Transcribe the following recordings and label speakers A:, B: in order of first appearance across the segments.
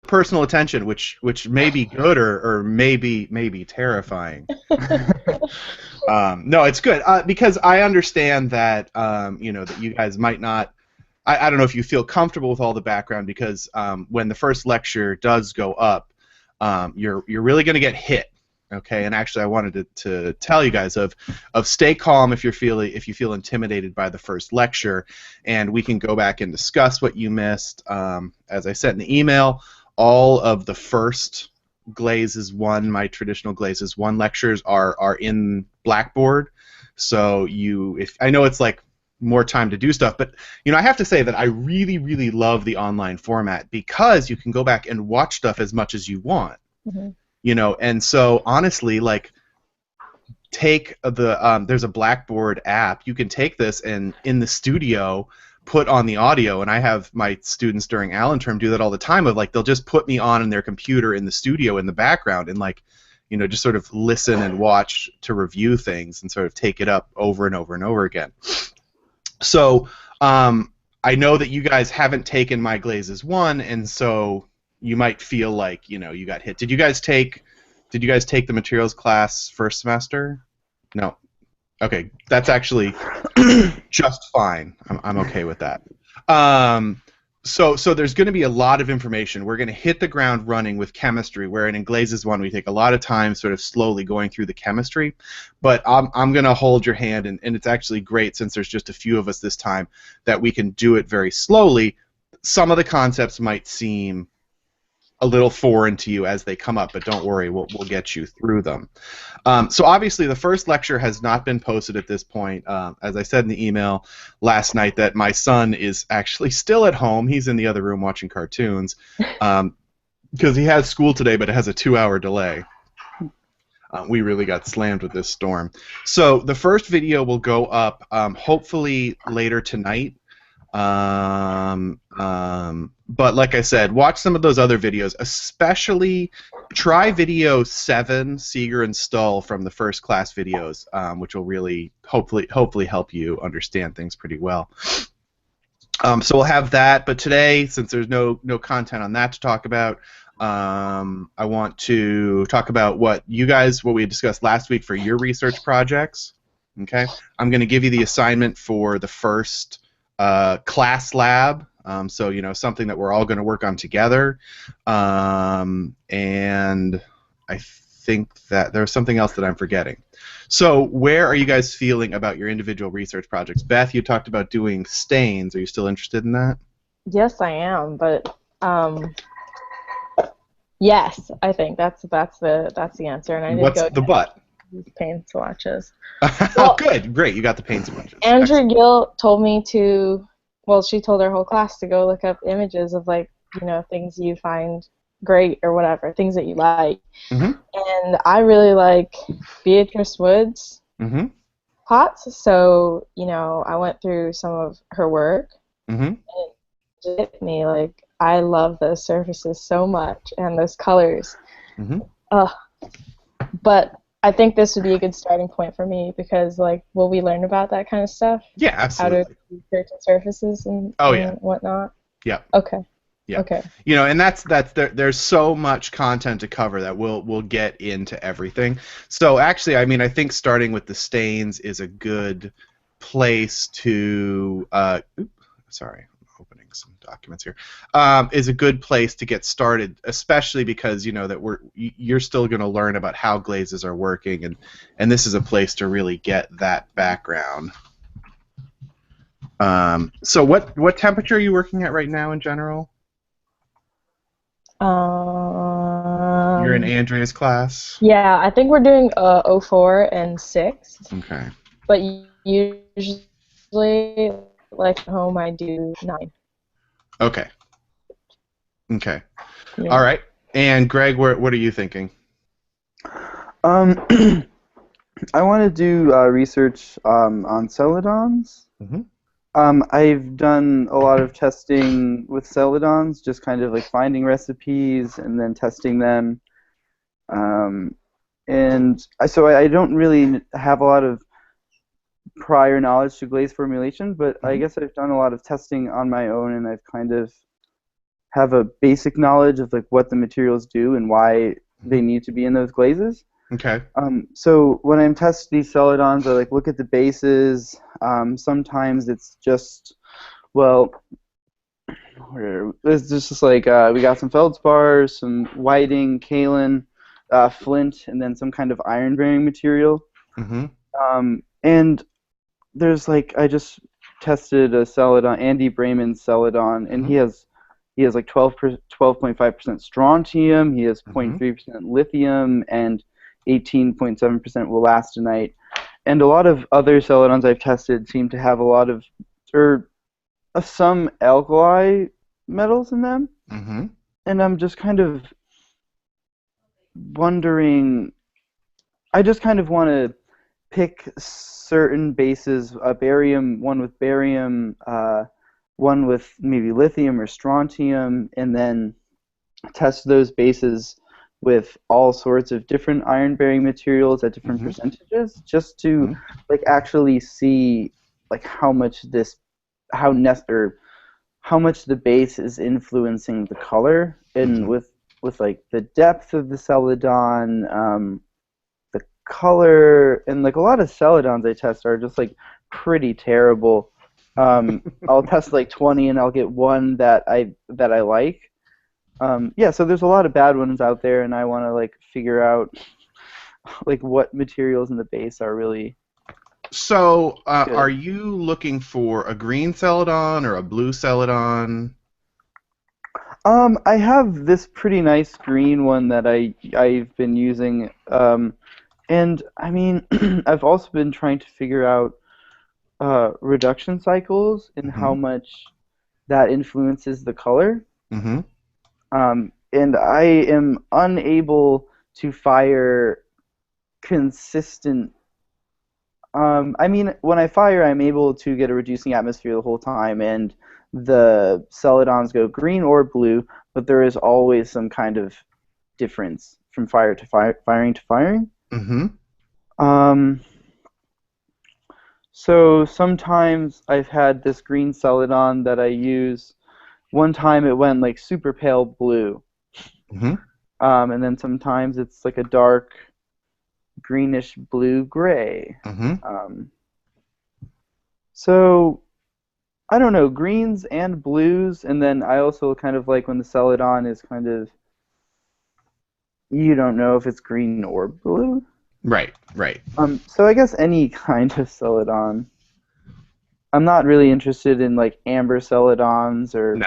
A: personal attention, which may be good or maybe terrifying. No, it's good because I understand that that you guys might not. I don't know if you feel comfortable with all the background because when the first lecture does go up, you're really going to get hit. Okay, and actually, I wanted to tell you guys of stay calm if you feel intimidated by the first lecture, and we can go back and discuss what you missed. As I said in the email, all of the first Glazes 1, my traditional Glazes 1 lectures are in Blackboard, so if I know it's like more time to do stuff, but I have to say that I really, really love the online format because you can go back and watch stuff as much as you want.
B: Mm-hmm.
A: And so honestly, like, take there's a Blackboard app. You can take this and in the studio put on the audio, and I have my students during Allen term do that all the time. Of like, they'll just put me on their computer in the studio in the background, and like, just sort of listen and watch to review things and sort of take it up over and over and over again. So I know that you guys haven't taken my Glazes 1, and so you might feel like you got hit. Did you guys take the materials class first semester? No. Okay, that's actually just fine. I'm okay with that. So there's going to be a lot of information. We're going to hit the ground running with chemistry, where in Glazes 1 we take a lot of time sort of slowly going through the chemistry. But I'm going to hold your hand, and it's actually great since there's just a few of us this time that we can do it very slowly. Some of the concepts might seem a little foreign to you as they come up, but don't worry, we'll get you through them. So obviously the first lecture has not been posted at this point. As I said in the email last night, that my son is actually still at home. He's in the other room watching cartoons because he has school today, but it has a 2-hour delay. We really got slammed with this storm. So the first video will go up hopefully later tonight. But like I said, watch some of those other videos, especially try video 7, Seeger and Stull, from the first class videos, which will really hopefully help you understand things pretty well. So we'll have that, but today, since there's no content on that to talk about, I want to talk about what we discussed last week for your research projects. Okay, I'm going to give you the assignment for the first class lab, so something that we're all going to work on together, and I think that there's something else that I'm forgetting. So where are you guys feeling about your individual research projects? Beth, you talked about doing stains. Are you still interested in that?
B: Yes, I am, but yes, I think that's the answer. And I did
A: What's
B: go
A: the but?
B: Paint swatches.
A: Well, good, great, you got the paint swatches.
B: Andrew Gill told me she told her whole class to go look up images of things you find great or whatever, things that you like.
A: Mm-hmm.
B: And I really like Beatrice Wood's pots, so I went through some of her work, and it hit me like I love those surfaces so much and those colors. But I think this would be a good starting point for me because, will we learn about that kind of stuff?
A: Yeah, absolutely.
B: How to do certain surfaces and whatnot?
A: Yeah.
B: Okay.
A: Yeah.
B: Okay.
A: And there's so much content to cover that we'll get into everything. So actually, I think starting with the stains is a good place to. Sorry. Opening some documents here, is a good place to get started, especially because that you're still going to learn about how glazes are working, and this is a place to really get that background. So what temperature are you working at right now in general? You're in Andrea's class?
B: Yeah, I think we're doing 04 and 6.
A: Okay.
B: But usually, at home, I do 9.
A: Okay. Okay.
B: Yeah.
A: All right. And Greg, what are you thinking?
C: I want to do research on celadons. I've done a lot of testing with celadons, just kind of finding recipes and then testing them. So I don't really have a lot of prior knowledge to glaze formulation, but I guess I've done a lot of testing on my own, and I've kind of have a basic knowledge of like what the materials do and why they need to be in those glazes.
A: Okay.
C: So when I'm testing these Celadons, I like look at the bases. Sometimes it's just, well, it's just like we got some feldspar, some whiting, kaolin, flint, and then some kind of iron-bearing material. And there's like I just tested a Celadon, Andy Brayman's Celadon, and he has like 12.5% strontium. He has 0.3% lithium and 18.7% wollastonite. And a lot of other Celadons I've tested seem to have a lot of, or some alkali metals in them. And I'm just kind of wondering, I just kind of want to pick certain bases, barium, one with barium, one with maybe lithium or strontium, and then test those bases with all sorts of different iron-bearing materials at different percentages, just to like actually see like how much the base is influencing the color, and with like the depth of the Celadon, the color, and like a lot of Celadons I test are just like pretty terrible. I'll test like 20 and I'll get one that I like. Yeah, so there's a lot of bad ones out there, and I want to like figure out like what materials in the base are really.
A: So, are you looking for a green Celadon or a blue Celadon?
C: I have this pretty nice green one that I've been using, and I mean I've also been trying to figure out reduction cycles and how much that influences the color. And I am unable to fire consistent. I mean, when I fire, I'm able to get a reducing atmosphere the whole time, and the Celadons go green or blue, but there is always some kind of difference from firing to firing. So sometimes I've had this green Celadon that I use. One time it went like super pale blue. And then sometimes it's like a dark greenish blue-gray. So I don't know, greens and blues, and then I also kind of like when the Celadon is kind of, you don't know if it's green or blue.
A: Right.
C: So I guess any kind of Celadon. I'm not really interested in like amber Celadons or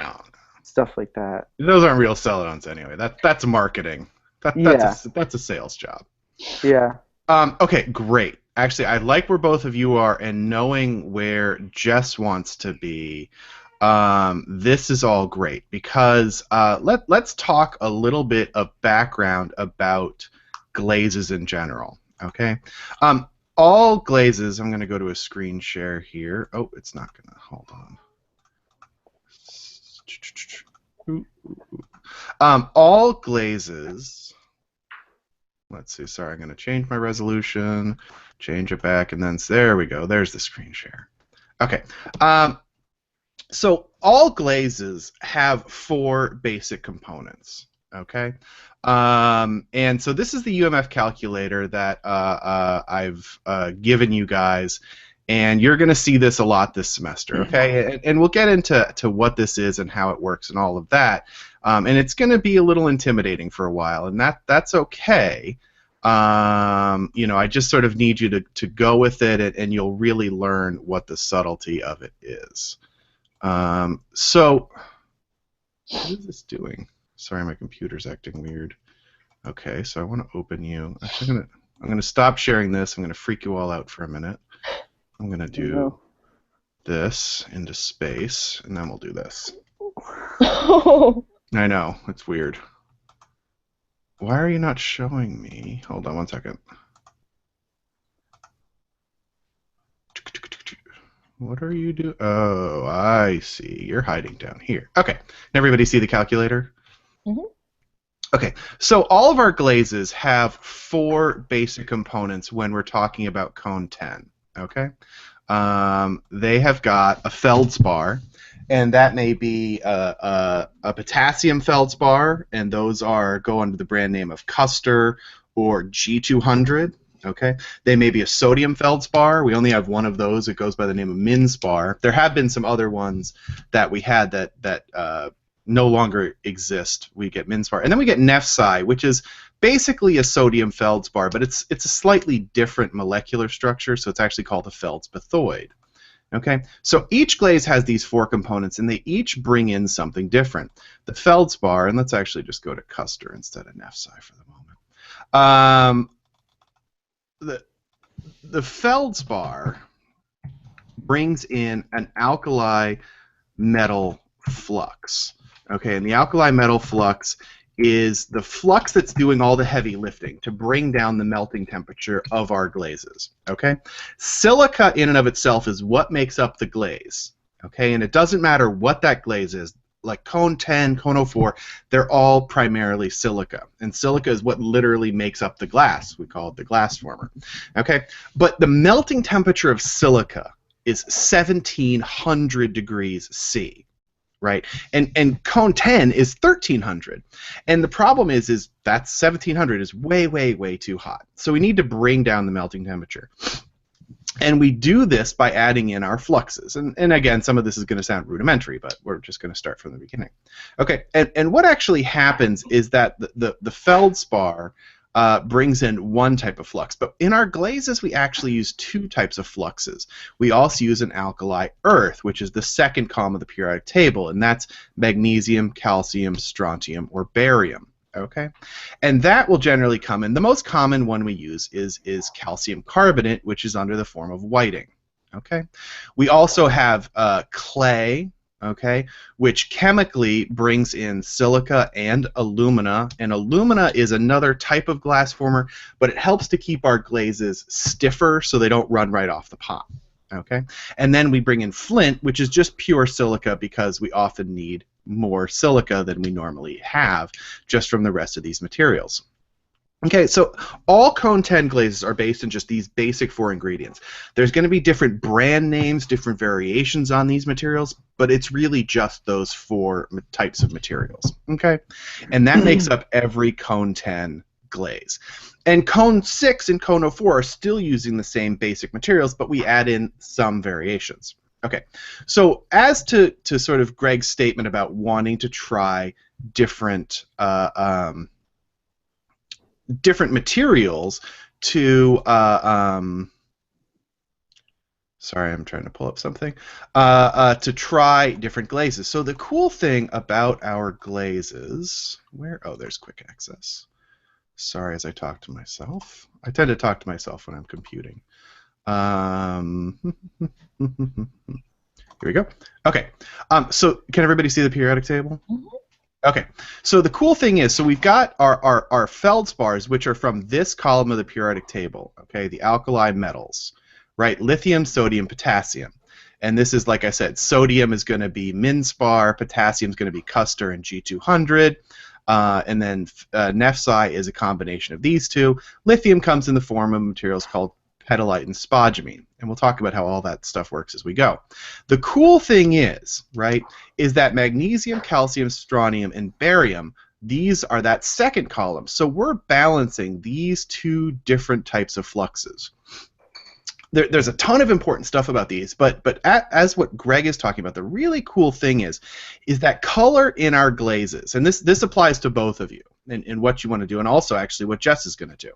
C: stuff like that.
A: Those aren't real Celadons anyway. That's marketing. That's a sales job.
C: Yeah.
A: Okay, great. Actually, I like where both of you are, and knowing where Jess wants to be, this is all great, because let's talk a little bit of background about glazes in general. Okay, all glazes. I'm going to go to a screen share here. Oh, it's not going to. Hold on. All glazes. Let's see. Sorry, I'm going to change my resolution, change it back, and then there we go. There's the screen share. Okay. So all glazes have 4 basic components. Okay. And so this is the UMF calculator that I've given you guys, and you're going to see this a lot this semester. Okay. And we'll get into what this is and how it works and all of that. And it's going to be a little intimidating for a while, and that's okay. I just sort of need you to go with it, and you'll really learn what the subtlety of it is. So, what is this doing? Sorry, my computer's acting weird. Okay, so I want to open you. Actually, I'm gonna stop sharing this. I'm gonna freak you all out for a minute. I'm gonna do this into space, and then we'll do this. I know, it's weird. Why are you not showing me? Hold on one second. What are you doing? Oh, I see. You're hiding down here. Okay. Everybody see the calculator? Okay. So all of our glazes have 4 basic components when we're talking about cone 10. Okay. They have got a feldspar, and that may be a potassium feldspar, and those go under the brand name of Custer or G200. Okay, they may be a sodium feldspar. We only have one of those. It goes by the name of Minspar. There have been some other ones that we had that no longer exist. We get Minspar, and then we get Nephsi, which is basically a sodium feldspar, but it's a slightly different molecular structure, so it's actually called a feldspathoid. Okay, so each glaze has these 4 components, and they each bring in something different. The feldspar, and let's actually just go to Custer instead of Nephsi for the moment. The feldspar brings in an alkali metal flux. Okay, and the alkali metal flux is the flux that's doing all the heavy lifting to bring down the melting temperature of our glazes. Okay, silica in and of itself is what makes up the glaze. Okay, and it doesn't matter what that glaze is. Like cone 10, cone 04, they're all primarily silica. And silica is what literally makes up the glass. We call it the glass former. Okay? But the melting temperature of silica is 1700 degrees C. Right? And cone 10 is 1300. And the problem is that 1700 is way, way, way too hot. So we need to bring down the melting temperature. And we do this by adding in our fluxes. And again, some of this is going to sound rudimentary, but we're just going to start from the beginning. Okay, and what actually happens is that the feldspar brings in one type of flux. But in our glazes, we actually use 2 types of fluxes. We also use an alkali earth, which is the second column of the periodic table, and that's magnesium, calcium, strontium, or barium. Okay, and that will generally come in. The most common one we use is calcium carbonate, which is under the form of whiting. Okay, we also have clay. Okay, which chemically brings in silica and alumina, and alumina is another type of glass former, but it helps to keep our glazes stiffer so they don't run right off the pot. Okay, and then we bring in flint, which is just pure silica because we often need more silica than we normally have just from the rest of these materials. Okay, so all cone 10 glazes are based on just these basic 4 ingredients. There's going to be different brand names, different variations on these materials, but it's really just those 4 types of materials. Okay, and that makes up every cone 10 glaze. And cone 6 and cone 04 are still using the same basic materials, but we add in some variations. Okay, so as to sort of Greg's statement about wanting to try different different materials to sorry, I'm trying to pull up something to try different glazes. So the cool thing about our glazes, oh, there's quick access. Sorry, as I talk to myself. I tend to talk to myself when I'm computing. Here we go. Okay. So can everybody see the periodic table? Mm-hmm. Okay. So the cool thing is, so we've got our feldspars, which are from this column of the periodic table. Okay, the alkali metals, right? Lithium, sodium, potassium. And this is, like I said, sodium is going to be Minspar, potassium is going to be Custer and G200. And then Nephsi is a combination of these 2. Lithium comes in the form of materials called petalite and spodumene, and we'll talk about how all that stuff works as we go. The cool thing is, right, is that magnesium, calcium, strontium, and barium, these are that second column. So we're balancing these 2 different types of fluxes. There's a ton of important stuff about these, but as what Greg is talking about, the really cool thing is that color in our glazes, and this applies to both of you in what you want to do, and also actually what Jess is going to do,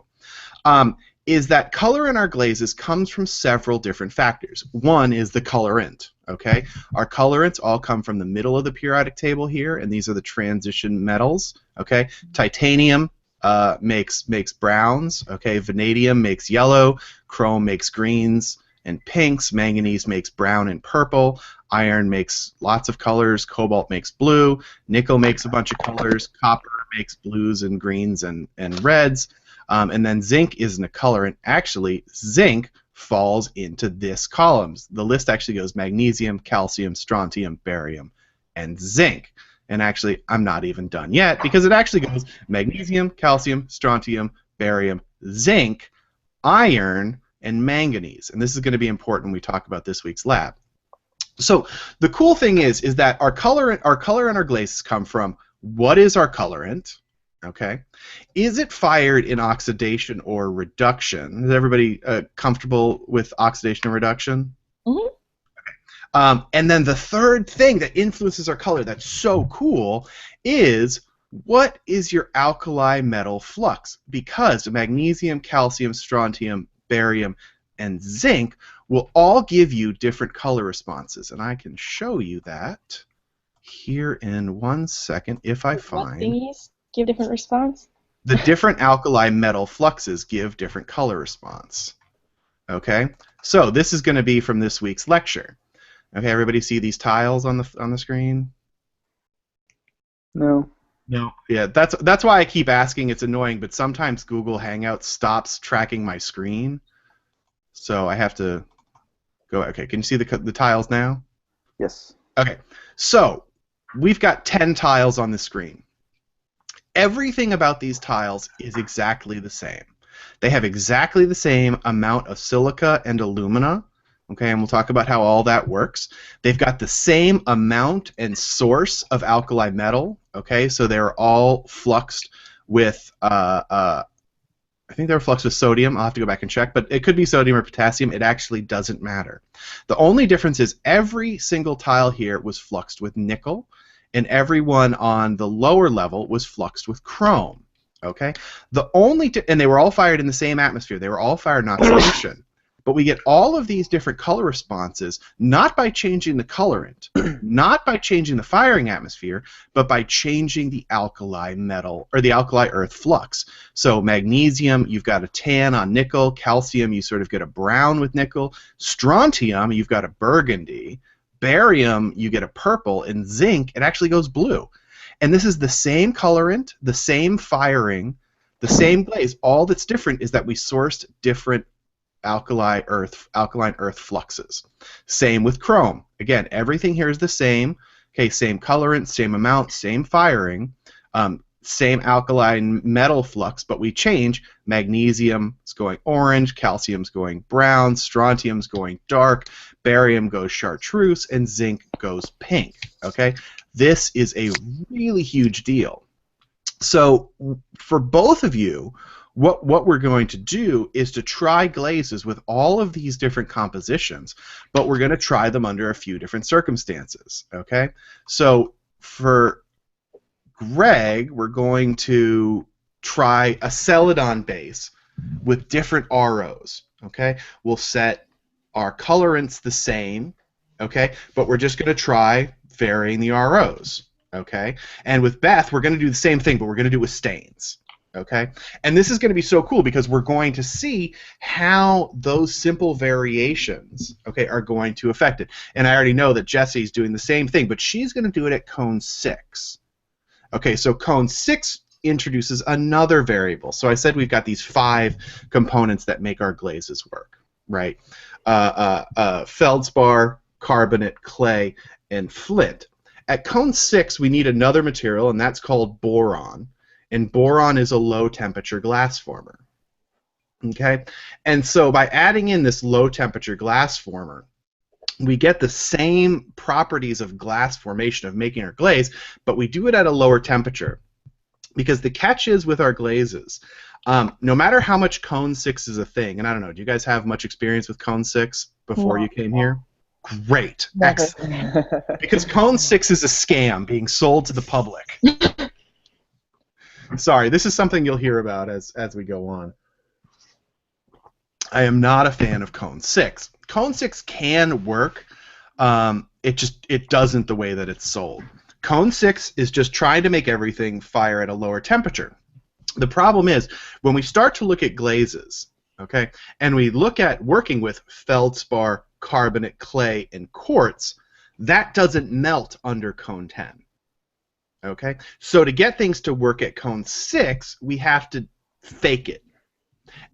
A: is that color in our glazes comes from several different factors. One is the colorant. Okay, our colorants all come from the middle of the periodic table here, and these are the transition metals. Okay, titanium makes browns. Okay, vanadium makes yellow, chrome makes greens and pinks, manganese makes brown and purple, iron makes lots of colors, cobalt makes blue, nickel makes a bunch of colors, copper makes blues and greens and reds, and then zinc isn't a colorant. Actually, zinc falls into this column. The list actually goes magnesium, calcium, strontium, barium, and zinc. And actually, I'm not even done yet, because it actually goes magnesium, calcium, strontium, barium, zinc, iron, and manganese. And this is going to be important when we talk about this week's lab. So the cool thing is that our color and our glazes come from what is our colorant, okay? Is it fired in oxidation or reduction? Is everybody comfortable with oxidation and reduction?
B: Mm-hmm.
A: And then the third thing that influences our color that's so cool is what is your alkali metal flux? Because magnesium, calcium, strontium, barium, and zinc will all give you different color responses. And I can show you that here in 1 second if I find...
B: What things give different response?
A: The different alkali metal fluxes give different color response. Okay? So this is going to be from this week's lecture. Okay, everybody see these tiles on the screen?
C: No.
A: No. Yeah, that's why I keep asking. It's annoying, but sometimes Google Hangouts stops tracking my screen, so I have to go. Okay, can you see the tiles now?
C: Yes.
A: Okay, so we've got 10 tiles on the screen. Everything about these tiles is exactly the same. They have exactly the same amount of silica and alumina. Okay, and we'll talk about how all that works. They've got the same amount and source of alkali metal. Okay, so they're all fluxed with, I think they're fluxed with sodium. I'll have to go back and check, but it could be sodium or potassium. It actually doesn't matter. The only difference is every single tile here was fluxed with nickel, and every one on the lower level was fluxed with chrome. Okay, and they were all fired in the same atmosphere. They were all fired in oxidation. But we get all of these different color responses not by changing the colorant, not by changing the firing atmosphere, but by changing the alkali metal or the alkali earth flux. So magnesium, you've got a tan on nickel. Calcium, you sort of get a brown with nickel. Strontium, you've got a burgundy. Barium, you get a purple. And zinc, it actually goes blue. And this is the same colorant, the same firing, the same glaze. All that's different is that we sourced different alkaline earth fluxes. Same with chrome. Again, everything here is the same. Okay, same colorant, same amount, same firing, same alkaline metal flux, but we change. Magnesium is going orange, calcium's going brown, strontium's going dark, barium goes chartreuse, and zinc goes pink. Okay, this is a really huge deal. So for both of you, what we're going to do is to try glazes with all of these different compositions, but we're going to try them under a few different circumstances, okay? So for Greg, we're going to try a Celadon base with different ROs, okay? We'll set our colorants the same, okay? But we're just going to try varying the ROs, okay? And with Beth, we're going to do the same thing, but we're going to do it with stains. Okay, and this is going to be so cool because we're going to see how those simple variations, okay, are going to affect it. And I already know that Jessie's doing the same thing, but she's going to do it at cone 6. Okay, so cone 6 introduces another variable. So I said we've got these 5 components that make our glazes work, right? Feldspar, carbonate, clay, and flint. At cone 6, we need another material, and that's called boron. And boron is a low-temperature glass former. Okay? And so by adding in this low-temperature glass former, we get the same properties of glass formation of making our glaze, but we do it at a lower temperature. Because the catch is with our glazes, no matter how much cone 6 is a thing, and I don't know, do you guys have much experience with cone 6 before you came here? Great. Excellent. Because cone 6 is a scam being sold to the public. Sorry, this is something you'll hear about as we go on. I am not a fan of cone 6. Cone 6 can work. It doesn't the way that it's sold. Cone 6 is just trying to make everything fire at a lower temperature. The problem is when we start to look at glazes, okay, and we look at working with feldspar, carbonate, clay, and quartz, that doesn't melt under cone 10. Okay, so to get things to work at cone 6, we have to fake it.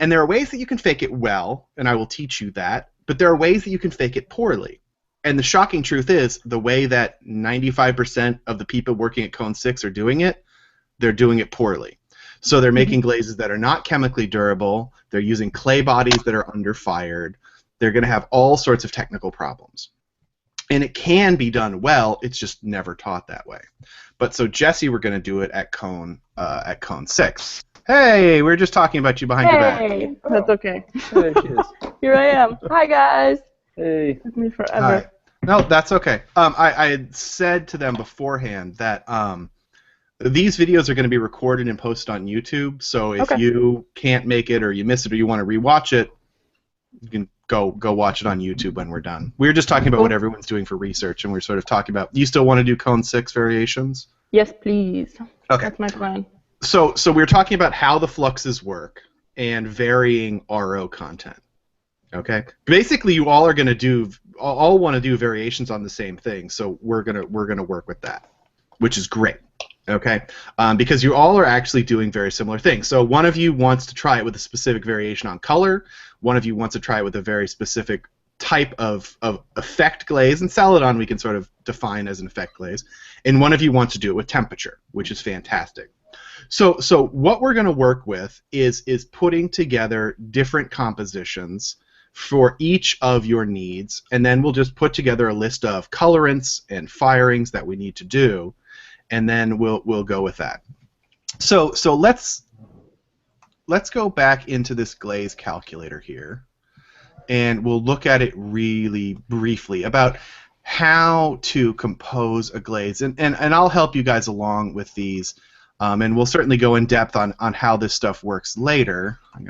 A: And there are ways that you can fake it well, and I will teach you that, but there are ways that you can fake it poorly. And the shocking truth is, the way that 95% of the people working at cone 6 are doing it, they're doing it poorly. So they're making glazes that are not chemically durable, they're using clay bodies that are underfired, they're going to have all sorts of technical problems. And it can be done well, it's just never taught that way. But so Jesse, we're going to do it at cone 6. Hey, we were just talking about you behind your back.
D: Hey, that's okay.
C: There she is.
D: Here I am. Hi, guys.
C: Hey.
D: It took me forever.
A: Hi. No, that's okay. I had said to them beforehand that these videos are going to be recorded and posted on YouTube, so if you can't make it or you miss it or you want to rewatch it, you can go watch it on YouTube when we're done. We were just talking about what everyone's doing for research, and we're sort of talking about, you still want to do cone 6 variations?
D: Yes, please.
A: Okay.
D: That's my plan.
A: So we were talking about how the fluxes work and varying RO content. Okay. Basically, you all are going to want to do variations on the same thing, so we're gonna work with that, which is great. Okay, because you all are actually doing very similar things. So one of you wants to try it with a specific variation on color. One of you wants to try it with a very specific type of effect glaze, and Celadon we can sort of define as an effect glaze. And one of you wants to do it with temperature, which is fantastic. So what we're going to work with is putting together different compositions for each of your needs, and then we'll just put together a list of colorants and firings that we need to do, and then we'll go with that. So let's go back into this glaze calculator here, and we'll look at it really briefly about how to compose a glaze, and I'll help you guys along with these. And we'll certainly go in depth on how this stuff works later. I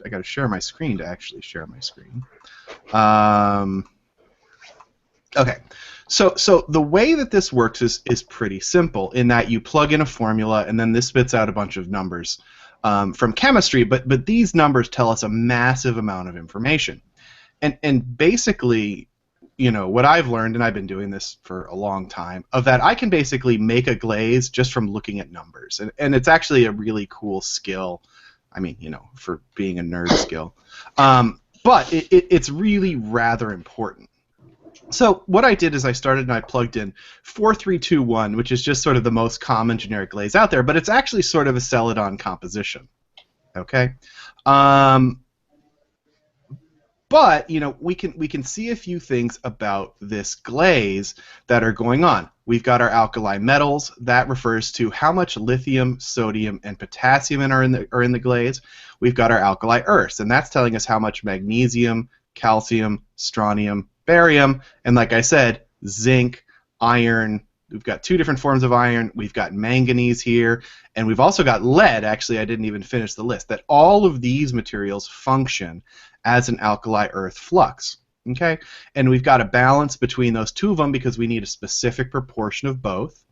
A: gotta share my screen to actually share my screen. Okay, so the way that this works is pretty simple in that you plug in a formula and then this spits out a bunch of numbers from chemistry. But these numbers tell us a massive amount of information, and basically, you know, what I've learned, and I've been doing this for a long time, of that I can basically make a glaze just from looking at numbers. And it's actually a really cool skill. I mean, you know, for being a nerd skill. But it's really rather important. So what I did is I started and I plugged in 4321, which is just sort of the most common generic glaze out there, but it's actually sort of a Celadon composition. Okay? But, you know, we can see a few things about this glaze that are going on. We've got our alkali metals. That refers to how much lithium, sodium, and potassium are in the glaze. We've got our alkali earths, and that's telling us how much magnesium, calcium, strontium, barium, and like I said, zinc, iron. We've got 2 different forms of iron. We've got manganese here, and we've also got lead. Actually, I didn't even finish the list. That all of these materials function as an alkali earth flux. Okay, and we've got a balance between those 2 of them because we need a specific proportion of both.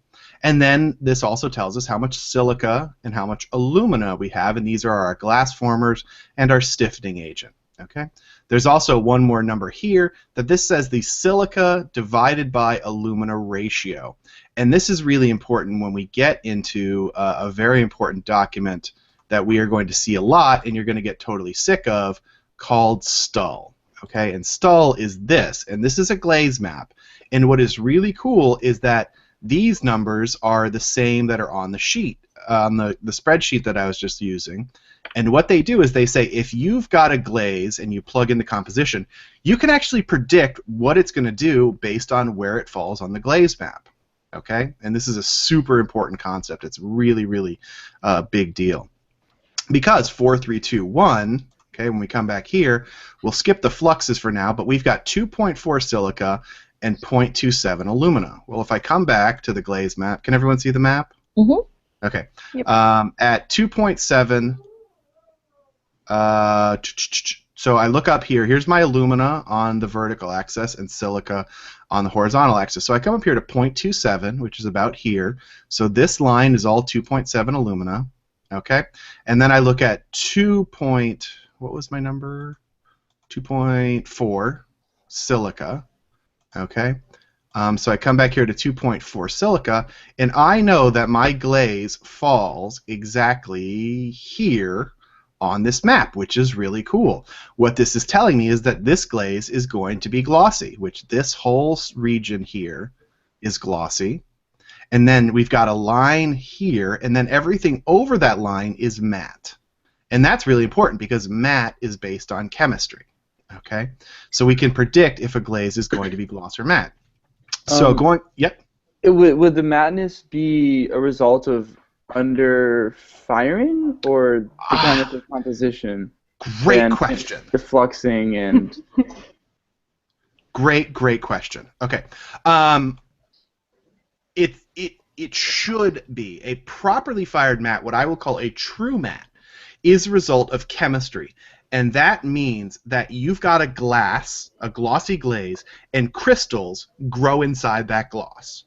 A: And then this also tells us how much silica and how much alumina we have, and these are our glass formers and our stiffening agent. Okay, there's also one more number here that this says the silica divided by alumina ratio, and this is really important when we get into a very important document that we are going to see a lot, and you're going to get totally sick of, called STUL. Okay, and STUL is this, and this is a glaze map. And what is really cool is that these numbers are the same that are on the sheet, the spreadsheet that I was just using. And what they do is they say if you've got a glaze and you plug in the composition, you can actually predict what it's going to do based on where it falls on the glaze map. Okay, and this is a super important concept. It's really, really a big deal. Because 4321, okay, when we come back here, we'll skip the fluxes for now, but we've got 2.4 silica and 0.27 alumina. Well, if I come back to the glaze map, can everyone see the map?
B: Mm-hmm.
A: Okay.
D: Yep.
A: At 2.7, so I look up here. Here's my alumina on the vertical axis and silica on the horizontal axis. So I come up here to 0.27, which is about here. So this line is all 2.7 alumina. Okay, and then I look at what was my number? 2.4 silica. Okay, so I come back here to 2.4 silica, and I know that my glaze falls exactly here on this map, which is really cool. What this is telling me is that this glaze is going to be glossy, which this whole region here is glossy. And then we've got a line here, and then everything over that line is matte. And that's really important because matte is based on chemistry. Okay? So we can predict if a glaze is going to be gloss or matte. So yep.
C: Would the mattness be a result of under firing or the chemical composition?
A: Great question.
C: The fluxing and...
A: Great question. Okay. It should be a properly fired matte, what I will call a true matte, is a result of chemistry. And that means that you've got a glossy glaze, and crystals grow inside that gloss.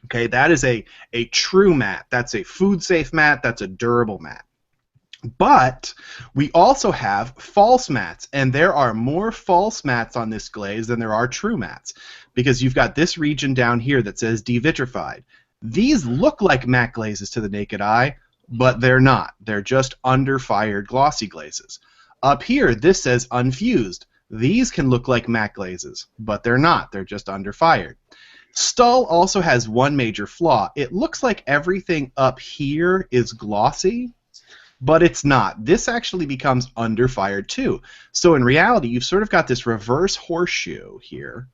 A: Okay, that is a true matte. That's a food-safe matte. That's a durable matte. But we also have false mattes, and there are more false mattes on this glaze than there are true mattes, because you've got this region down here that says devitrified. These look like matte glazes to the naked eye, but they're not. They're just under-fired glossy glazes. Up here, this says unfused. These can look like matte glazes, but they're not. They're just under-fired. Stull also has one major flaw. It looks like everything up here is glossy, but it's not. This actually becomes under-fired too. So in reality, you've sort of got this reverse horseshoe here,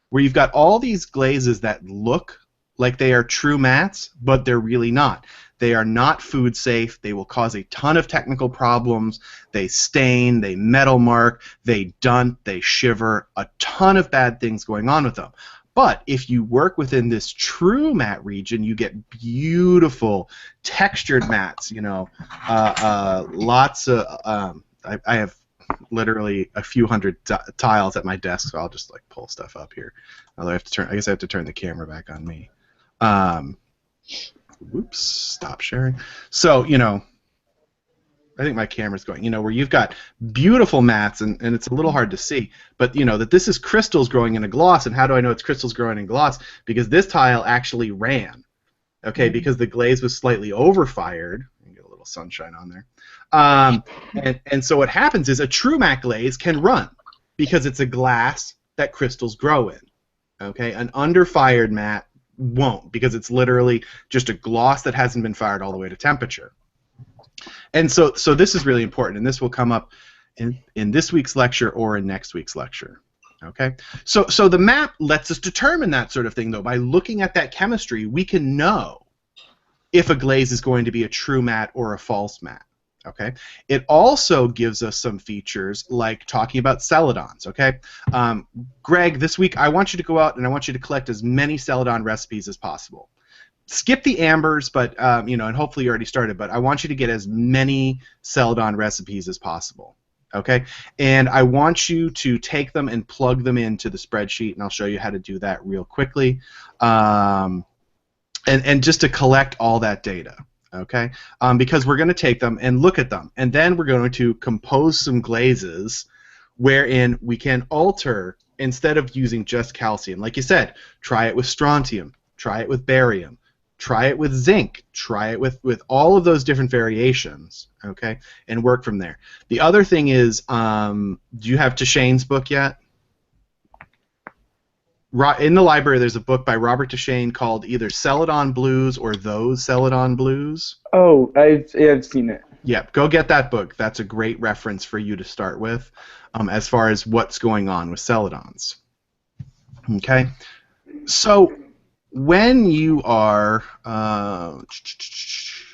A: where you've got all these glazes that look like they are true mattes, but they're really not. They are not food safe. They will cause a ton of technical problems. They stain, they metal mark, they dunt, they shiver, a ton of bad things going on with them. But if you work within this true matte region, you get beautiful textured mattes. You know, lots of. I have literally a few hundred tiles at my desk, so I'll just like pull stuff up here. Although I guess I have to turn the camera back on me. Whoops! Stop sharing. So you know. I think my camera's going, you know, where you've got beautiful mattes, and it's a little hard to see, but, you know, that this is crystals growing in a gloss, and how do I know it's crystals growing in gloss? Because this tile actually ran, okay, because the glaze was slightly overfired. Get a little sunshine on there. And so what happens is a true matte glaze can run because it's a glass that crystals grow in, okay? An underfired matte won't because it's literally just a gloss that hasn't been fired all the way to temperature. And so this is really important, and this will come up in this week's lecture or in next week's lecture. Okay? So the map lets us determine that sort of thing, though. By looking at that chemistry, we can know if a glaze is going to be a true matte or a false matte. Okay? It also gives us some features like talking about celadons. Okay? Greg, this week I want you to go out and I want you to collect as many celadon recipes as possible. Skip the ambers, but you know, and hopefully you already started. But I want you to get as many celadon recipes as possible, okay? And I want you to take them and plug them into the spreadsheet, and I'll show you how to do that real quickly. And just to collect all that data, okay? Because we're going to take them and look at them, and then we're going to compose some glazes wherein we can alter instead of using just calcium. Like you said, try it with strontium, try it with barium. Try it with zinc. Try it with all of those different variations, okay, and work from there. The other thing is, do you have Tashane's book yet? In the library, there's a book by Robert Tashane called either Celadon Blues or Those Celadon Blues.
C: Oh, I've seen it.
A: Yeah, go get that book. That's a great reference for you to start with as far as what's going on with celadons. Okay, so when you are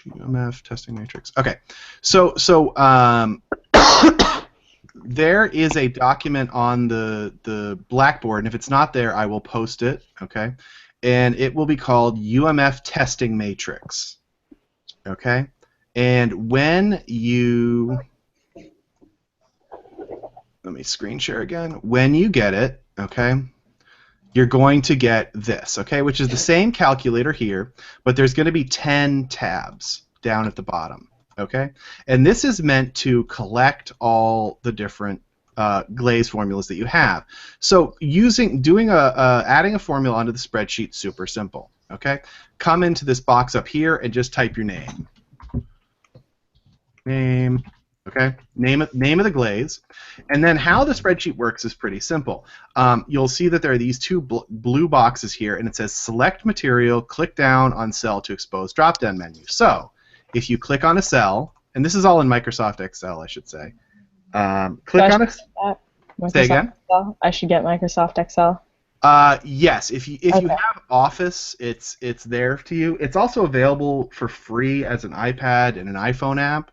A: UMF testing matrix. Okay, so there is a document on the Blackboard, and if it's not there, I will post it. Okay, and it will be called UMF testing matrix. Okay, and when you let me screen share again. When you get it, okay, you're going to get this, okay, which is the same calculator here, but there's going to be 10 tabs down at the bottom, okay? And this is meant to collect all the different glaze formulas that you have. So adding a formula onto the spreadsheet, super simple, okay? Come into this box up here and just type your name. Name. Okay, name of the glaze, and then how the spreadsheet works is pretty simple. You'll see that there are these two blue boxes here, and it says Select Material, click down on cell to expose drop-down menu. So, if you click on a cell, and this is all in Microsoft Excel, I should say. Click on a...
B: Say again? Excel? I should get Microsoft Excel.
A: Yes, if you have Office, it's there to you. It's also available for free as an iPad and an iPhone app.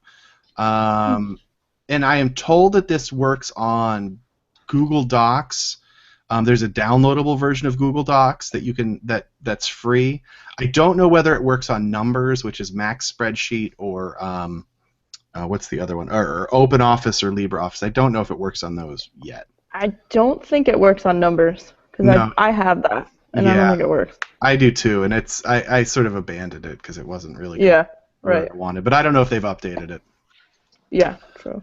A: And I am told that this works on Google Docs. There's a downloadable version of Google Docs that you can that's free. I don't know whether it works on Numbers, which is Mac Spreadsheet, or what's the other one, or OpenOffice or LibreOffice. I don't know if it works on those yet.
D: I don't think it works on Numbers because
A: No.
D: I have that, and I don't think it works.
A: I do too, and I sort of abandoned it because it wasn't really
D: right.
A: I wanted, but I don't know if they've updated it.
D: Yeah, true.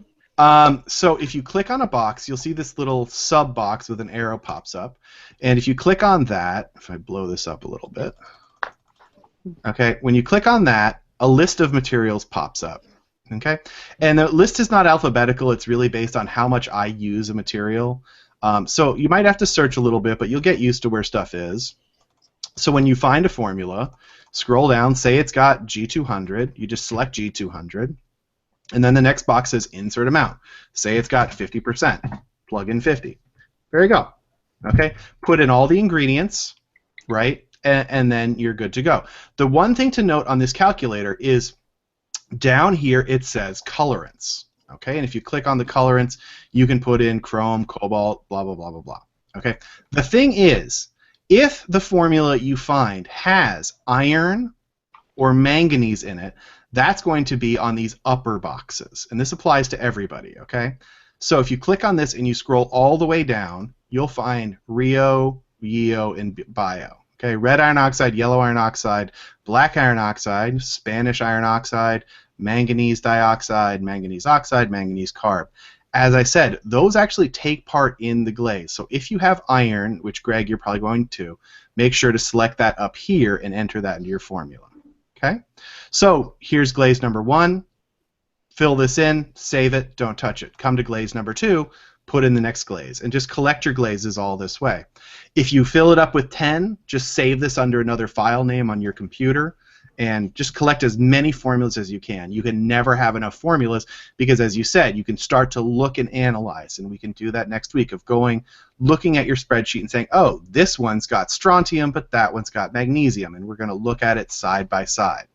A: So if you click on a box, you'll see this little sub box with an arrow pops up, and if you click on that, if I blow this up a little bit, okay, when you click on that, a list of materials pops up. Okay, and the list is not alphabetical. It's really based on how much I use a material. So you might have to search a little bit, but you'll get used to where stuff is. So when you find a formula, scroll down, say it's got G200, you just select G200, and then the next box says insert amount. Say it's got 50%, plug in 50. There you go. Okay, put in all the ingredients, right, and then you're good to go. The one thing to note on this calculator is down here it says colorants. Okay, and if you click on the colorants, you can put in chrome, cobalt, blah, blah, blah, blah, blah. Okay, the thing is, if the formula you find has iron or manganese in it, that's going to be on these upper boxes, and this applies to everybody, okay? So if you click on this and you scroll all the way down, you'll find Rio, Yeo, and Bio. Okay, red iron oxide, yellow iron oxide, black iron oxide, Spanish iron oxide, manganese dioxide, manganese oxide, manganese carb. As I said, those actually take part in the glaze. So if you have iron, which Greg, you're probably going to, make sure to select that up here and enter that into your formula. Okay? So here's glaze number 1. Fill this in, save it, don't touch it. Come to glaze number 2, put in the next glaze, and just collect your glazes all this way. If you fill it up with 10, just save this under another file name on your computer, and just collect as many formulas as you can. You can never have enough formulas because, as you said, you can start to look and analyze, and we can do that next week of looking at your spreadsheet and saying, oh, this one's got strontium, but that one's got magnesium, and we're going to look at it side by side.